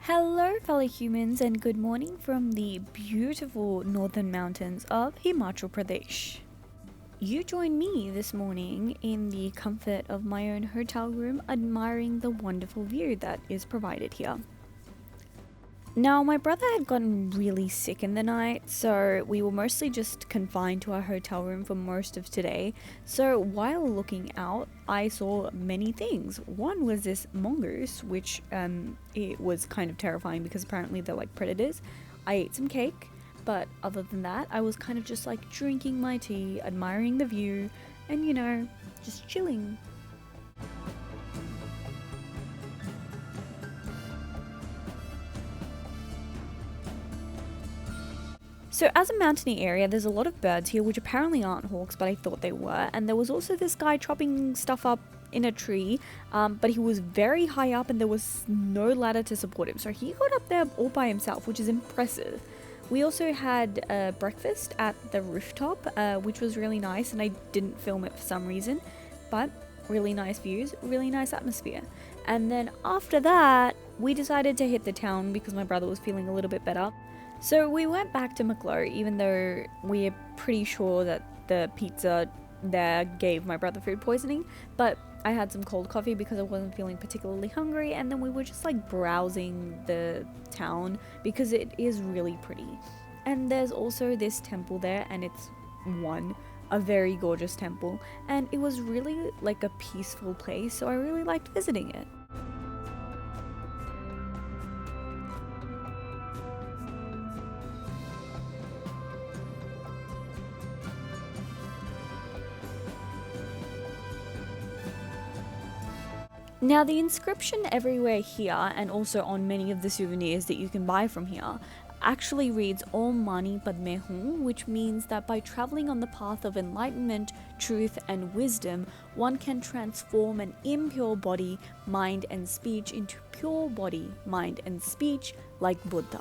Hello, fellow humans, and good morning from the beautiful northern mountains of Himachal Pradesh. You join me this morning in the comfort of my own hotel room, admiring the wonderful view that is provided here. Now, my brother had gotten really sick in the night, so we were mostly just confined to our hotel room for most of today. So while looking out, I saw many things. One was this mongoose, which it was kind of terrifying because apparently they're like predators. I ate some cake, but other than that, I was kind of just like drinking my tea, admiring the view, and just chilling. So as a mountainy area, there's a lot of birds here, which apparently aren't hawks, but I thought they were. And there was also this guy chopping stuff up in a tree, but he was very high up and there was no ladder to support him. So he got up there all by himself, which is impressive. We also had breakfast at the rooftop, which was really nice, and I didn't film it for some reason, but really nice views, really nice atmosphere. And then after that, we decided to hit the town because my brother was feeling a little bit better. So we went back to McLeod, even though we're pretty sure that the pizza there gave my brother food poisoning, but I had some cold coffee because I wasn't feeling particularly hungry, and then we were just like browsing the town because it is really pretty. And there's also this temple there, and it's a very gorgeous temple, and it was really like a peaceful place, so I really liked visiting it. Now, the inscription everywhere here, and also on many of the souvenirs that you can buy from here, actually reads Om Mani Padme Hum, which means that by traveling on the path of enlightenment, truth, and wisdom, one can transform an impure body, mind, and speech into pure body, mind, and speech like Buddha.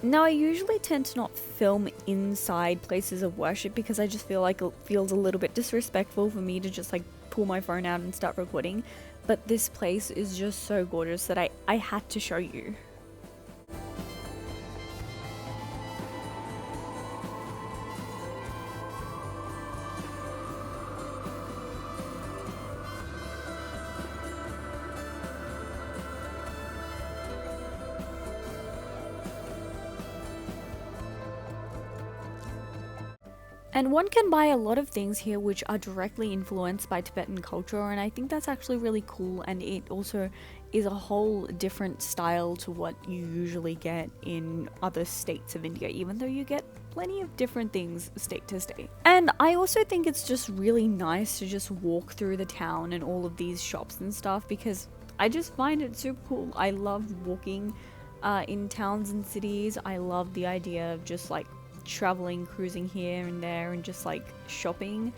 Now, I usually tend to not film inside places of worship because I just feel like it feels a little bit disrespectful for me to just like pull my phone out and start recording. But this place is just so gorgeous that I had to show you. And one can buy a lot of things here which are directly influenced by Tibetan culture, and I think that's actually really cool, and it also is a whole different style to what you usually get in other states of India, even though you get plenty of different things state to state. And I also think it's just really nice to just walk through the town and all of these shops and stuff because I just find it super cool. I love walking in towns and cities. I love the idea of just like traveling, cruising here and there, and just like shopping.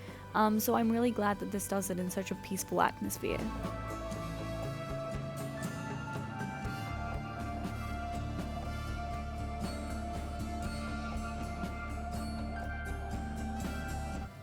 So I'm really glad that this does it in such a peaceful atmosphere.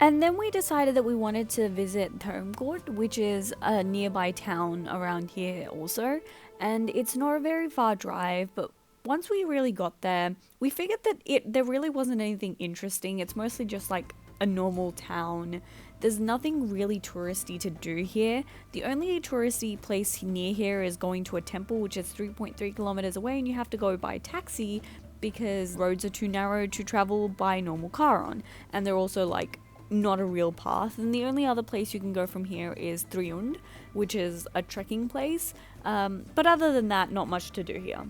And then we decided that we wanted to visit Dharmkot, which is a nearby town around here also, and it's not a very far drive, but once we really got there, we figured that there really wasn't anything interesting. It's mostly just like a normal town. There's nothing really touristy to do here. The only touristy place near here is going to a temple, which is 3.3 kilometers away, and you have to go by taxi because roads are too narrow to travel by normal car on. And they're also like not a real path. And the only other place you can go from here is Triund, which is a trekking place. But other than that, not much to do here.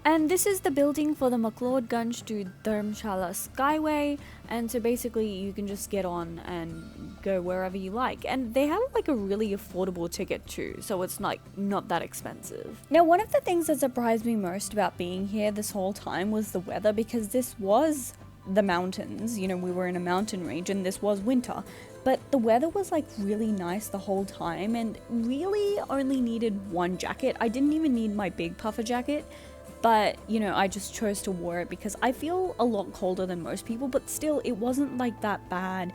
And this is the building for the McLeod Ganj to Dharamshala Skyway, and so basically you can just get on and go wherever you like. And they have like a really affordable ticket too, so it's like not that expensive. Now, one of the things that surprised me most about being here this whole time was the weather, because this was the mountains, we were in a mountain range and this was winter, But the weather was like really nice the whole time and really only needed one jacket. I didn't even need my big puffer jacket, but you know, I just chose to wear it because I feel a lot colder than most people, but still it wasn't like that bad.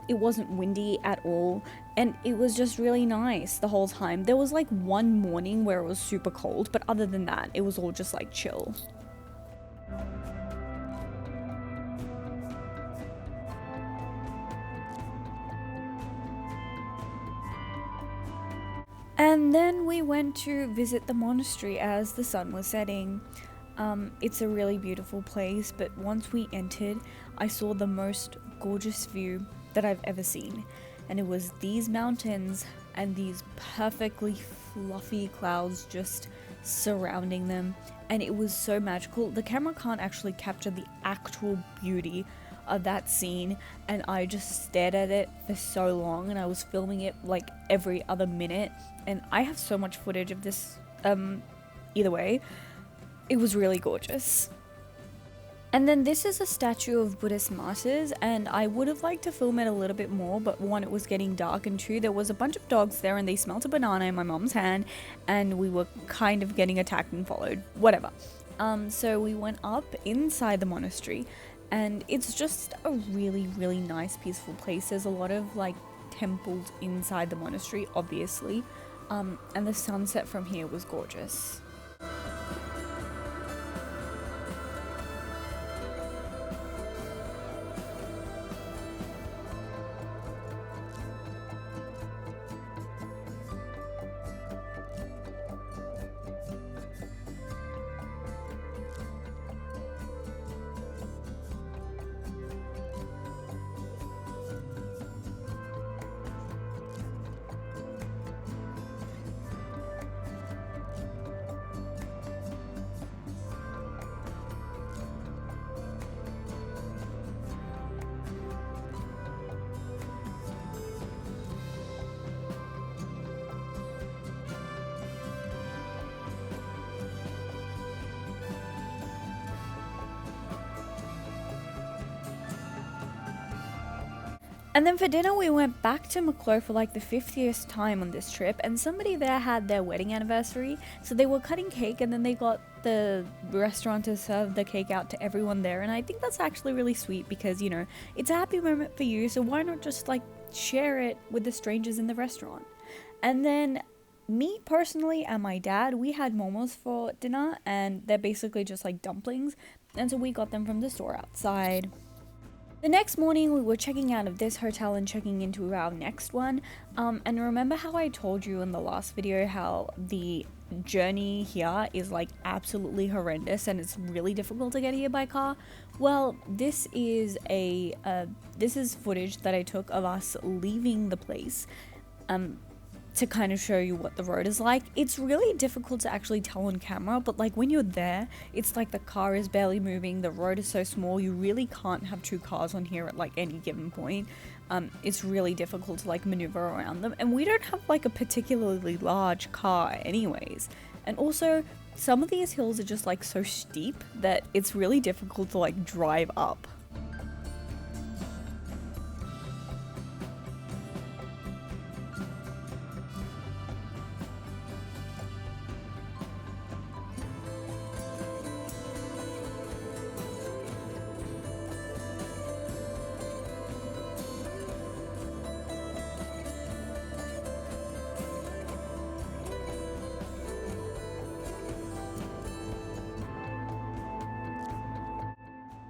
It wasn't windy at all, and it was just really nice the whole time. There was like one morning where it was super cold, but other than that, it was all just like chill. And then we went to visit the monastery as the sun was setting. It's a really beautiful place, but once we entered, I saw the most gorgeous view that I've ever seen. And it was these mountains and these perfectly fluffy clouds just surrounding them. And it was so magical. The camera can't actually capture the actual beauty of that scene, and I just stared at it for so long, and I was filming it like every other minute, and I have so much footage of this. Either way, it was really gorgeous. And then this is a statue of Buddhist martyrs, and I would have liked to film it a little bit more, but one, it was getting dark, and two, there was a bunch of dogs there and they smelt a banana in my mom's hand and we were kind of getting attacked and followed, whatever. So we went up inside the monastery, and it's just a really, really nice, peaceful place. There's a lot of like temples inside the monastery, obviously, and the sunset from here was gorgeous. And then for dinner, we went back to McLeod for like the 50th time on this trip, and somebody there had their wedding anniversary, so they were cutting cake, and then they got the restaurant to serve the cake out to everyone there, and I think that's actually really sweet because, you know, it's a happy moment for you, so why not just like share it with the strangers in the restaurant? And then me personally and my dad, we had momos for dinner, and they're basically just like dumplings, and so we got them from the store outside. The next morning, we were checking out of this hotel and checking into our next one, and remember how I told you in the last video how the journey here is like absolutely horrendous and it's really difficult to get here by car? Well, this is footage that I took of us leaving the place, to kind of show you what the road is like. It's really difficult to actually tell on camera, but like when you're there, it's like the car is barely moving, the road is so small, you really can't have two cars on here at like any given point. It's really difficult to like maneuver around them, and we don't have like a particularly large car anyways. And also, some of these hills are just like so steep that it's really difficult to like drive up.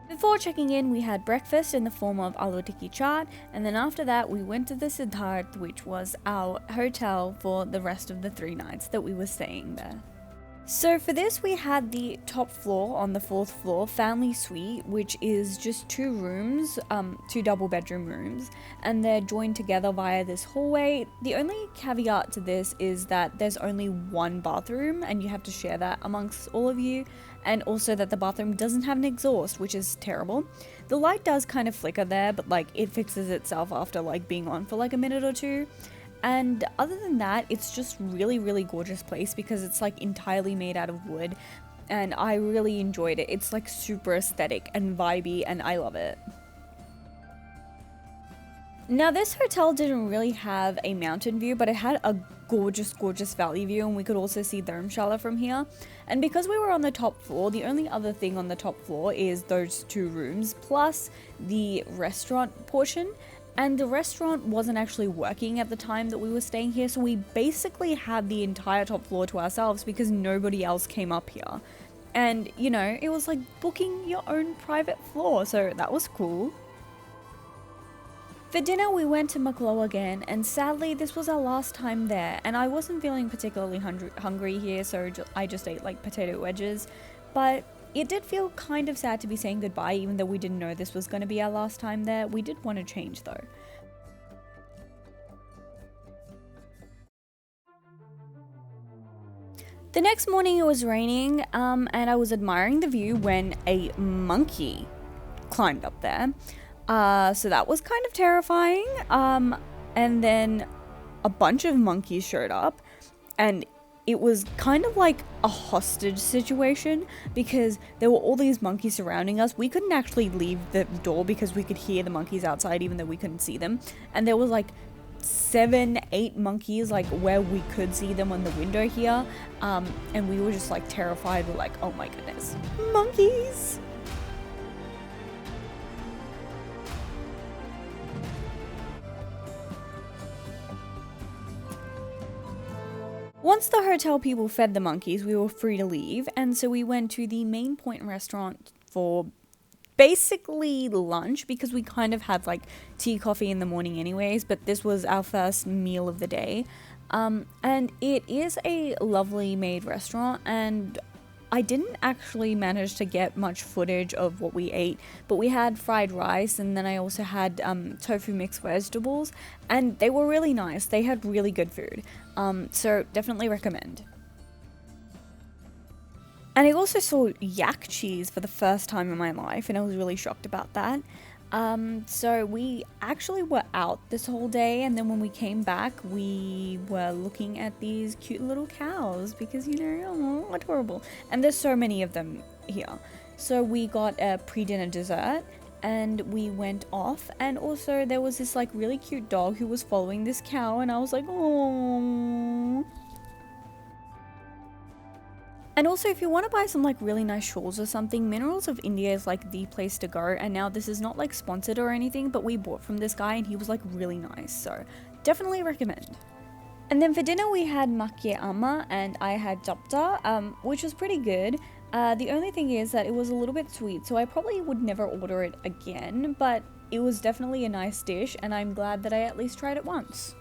Before checking in, we had breakfast in the form of aloo tikki chaat, and then after that we went to the Siddharth, which was our hotel for the rest of the 3 nights that we were staying there. So for this, we had the top floor on the 4th floor, family suite, which is just 2 rooms, 2 double bedroom rooms, and they're joined together via this hallway. The only caveat to this is that there's only 1 bathroom and you have to share that amongst all of you, and also that the bathroom doesn't have an exhaust, which is terrible. The light does kind of flicker there, but like it fixes itself after like being on for like a minute or two. And other than that, it's just really, really gorgeous place because it's like entirely made out of wood, and I really enjoyed it. It's like super aesthetic and vibey, and I love it. Now this hotel didn't really have a mountain view, but it had a gorgeous, gorgeous valley view, and we could also see Dharamshala from here. And because we were on the top floor, the only other thing on the top floor is those 2 rooms, plus the restaurant portion. And the restaurant wasn't actually working at the time that we were staying here, so we basically had the entire top floor to ourselves because nobody else came up here. And, you know, it was like booking your own private floor, so that was cool. For dinner, we went to McLeod Ganj, and sadly, this was our last time there, and I wasn't feeling particularly hungry here, so I just ate like potato wedges, but it did feel kind of sad to be saying goodbye, even though we didn't know this was going to be our last time there. We did want to change though. The next morning it was raining, and I was admiring the view when a monkey climbed up there. So that was kind of terrifying. And then a bunch of monkeys showed up, and it was kind of like a hostage situation because there were all these monkeys surrounding us. We couldn't actually leave the door because we could hear the monkeys outside even though we couldn't see them. And there was like 7, 8 monkeys like where we could see them on the window here. And we were just like terrified. We're like, oh my goodness, monkeys! Once the hotel people fed the monkeys, we were free to leave, and so we went to the Main Point restaurant for basically lunch because we kind of had like tea, coffee in the morning anyways, but this was our first meal of the day. And it is a lovely made restaurant, and I didn't actually manage to get much footage of what we ate, but we had fried rice, and then I also had tofu mixed vegetables, and they were really nice. They had really good food, so definitely recommend. And I also saw yak cheese for the first time in my life, and I was really shocked about that. So we actually were out this whole day, and then when we came back, we were looking at these cute little cows because, you know, oh, adorable. And there's so many of them here. So we got a pre-dinner dessert, and we went off, and also there was this like really cute dog who was following this cow, and I was like, oh. And also, if you want to buy some like really nice shawls or something, Minerals of India is like the place to go. And now this is not like sponsored or anything, but we bought from this guy and he was like really nice. So definitely recommend. And then for dinner we had makke amma and I had japta, which was pretty good. The only thing is that it was a little bit sweet, so I probably would never order it again, but it was definitely a nice dish and I'm glad that I at least tried it once.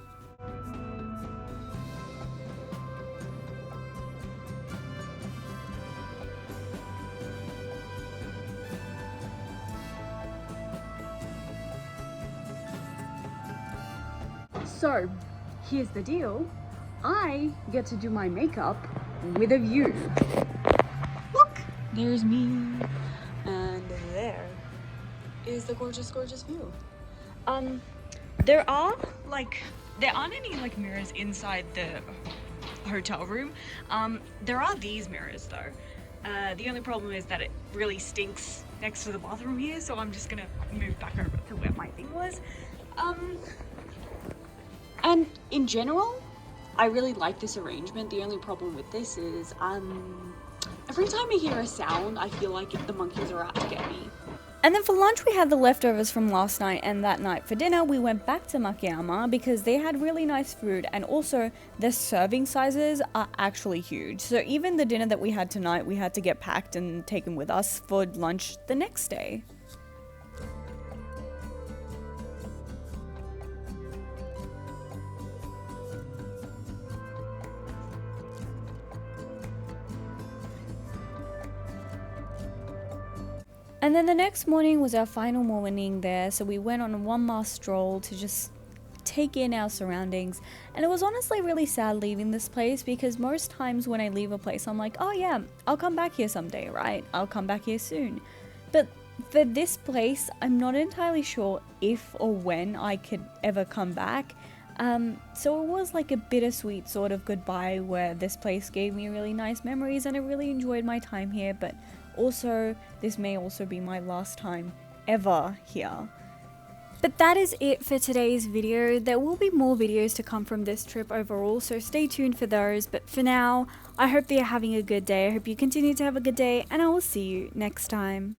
So, here's the deal. I get to do my makeup with a view. Look, there's me. And there is the gorgeous, gorgeous view. There aren't any like mirrors inside the hotel room. There are these mirrors though. The only problem is that it really stinks next to the bathroom here, so I'm just gonna move back over to where my thing was. And in general, I really like this arrangement. The only problem with this is, every time I hear a sound, I feel like the monkeys are out to get me. And then for lunch, we had the leftovers from last night, and that night for dinner, we went back to makke amma because they had really nice food, and also their serving sizes are actually huge. So even the dinner that we had tonight, we had to get packed and taken with us for lunch the next day. And then the next morning was our final morning there, so we went on one last stroll to just take in our surroundings. And it was honestly really sad leaving this place because most times when I leave a place, I'm like, oh yeah, I'll come back here someday, right? I'll come back here soon. But for this place, I'm not entirely sure if or when I could ever come back. So it was like a bittersweet sort of goodbye where this place gave me really nice memories and I really enjoyed my time here, but also this may also be my last time ever here. But that is it for today's video. There will be more videos to come from this trip overall, so stay tuned for those. But for now, I hope that you're having a good day. I hope you continue to have a good day, and I will see you next time.